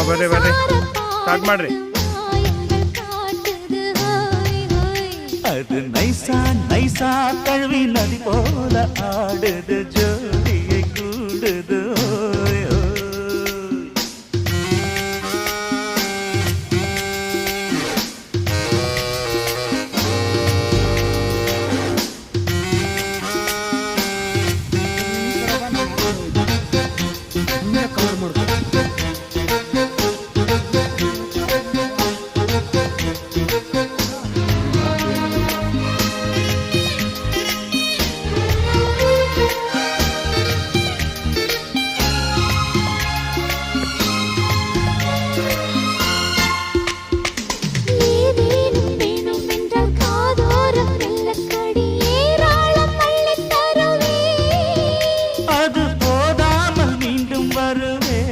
ಬರ್ರಿ ಬರ್ರಿ ಸ್ಟಾರ್ಟ್ ಮಾಡ್ರಿ. அது நைசா நைசா கழுவி நதி போல ஆடுது ஜோடியை கூடுது. அது போதாமல் மீண்டும் வருவே